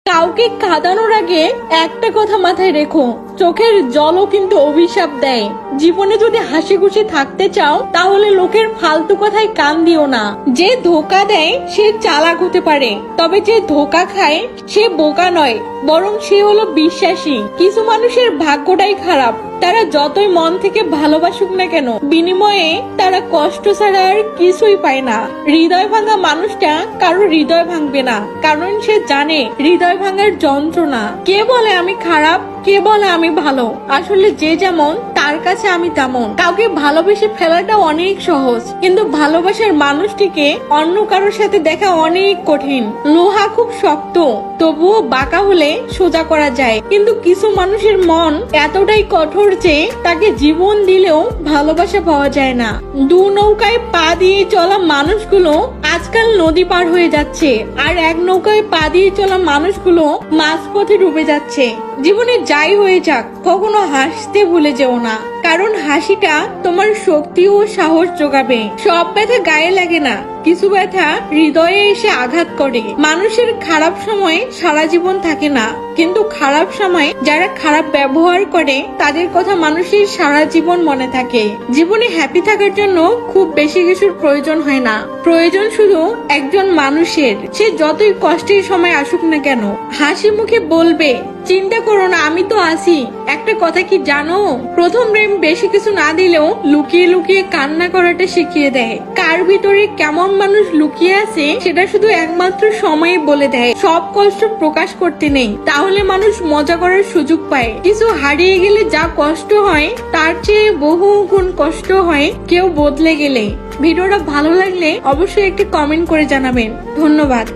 কাউকে কাঁদানোর আগে একটা কথা মাথায় রেখো, চোখের জলও কিন্তু অভিশাপ দেয়। জীবনে যদি হাসি খুশি থাকতে চাও তাহলে লোকের ফালতু কথায় কান দিও না। যে ধোকা দেয় সে চালাক হতে পারে, তবে যে ধোকা খায় সে বোকা নয়, বরং সে হলো বিশ্বাসী। কিছু মানুষের ভাগ্যটাই খারাপ, তারা যতই মন থেকে ভালোবাসুক না কেন বিনিময়ে তারা কষ্ট ছাড়া আর কিছুই পায় না। হৃদয় ভাঙা মানুষটা কারো হৃদয় ভাঙবে না, কারণ সে জানে হৃদয় ভাঙার যন্ত্রণা। কে বলে আমি খারাপ, কে বলে আমি ভালো, আসলে যে যেমন তার কাছে আমি তেমন। কাউকে ভালোবেসে ফেলাটা অনেক সহজ, কিন্তু ভালোবাসার মানুষটিকে অন্য কারোর সাথে দেখা অনেক কঠিন। লোহা খুব শক্ত, তবুও বাঁকা হলে সোজা করা যায়, কিন্তু কিছু মানুষের মন এতটাই কঠোর যে তাকে জীবন দিলেও ভালোবাসা পাওয়া যায় না। দু নৌকায় পা দিয়ে চলা মানুষগুলো আজকাল নদী পার হয়ে যাচ্ছে, আর এক নৌকায় পা দিয়ে চলা মানুষগুলো মাঝপথে ডুবে যাচ্ছে। জীবনে যাই হয়ে যাক, কখনো হাসতে ভুলে যেও না, কারণ হাসিটা তোমার শক্তি ও সাহস যোগাবে। সব ব্যথা গায়ে লাগে না, কিছু ব্যথা হৃদয়ে এসে আঘাত করে। মানুষের খারাপ সময় সারা জীবন থাকে না, কিন্তু খারাপ সময় যারা খারাপ ব্যবহার করে তাদের কথা মানুষের সারা জীবন মনে থাকে। জীবনে হ্যাপি থাকার জন্য খুব বেশি কিছুর প্রয়োজন হয় না, প্রয়োজন শুধু একজন মানুষের। সে যতই কষ্টের সময় আসুক না কেন হাসি মুখে বলবে, চিন্তা করো না, আমি তো আছি। একটা কথা কি জানো, প্রথম প্রেম বেশি কিছু না দিলেও লুকিয়ে লুকিয়ে কান্না করাটা শিখিয়ে দেয়। কার ভিতরে কেমন মানুষ লুকিয়ে আছে সেটা শুধু একমাত্র সময় বলে দেয়। সব কষ্ট প্রকাশ করতে নেই, তাহলে মানুষ মজা করার সুযোগ পায়। কিছু হারিয়ে গেলে যা কষ্ট হয় তার চেয়ে বহু গুণ কষ্ট হয় কেউ বদলে গেলে। ভিডিওটা ভালো লাগলে অবশ্যই একটি কমেন্ট করে জানাবেন। ধন্যবাদ।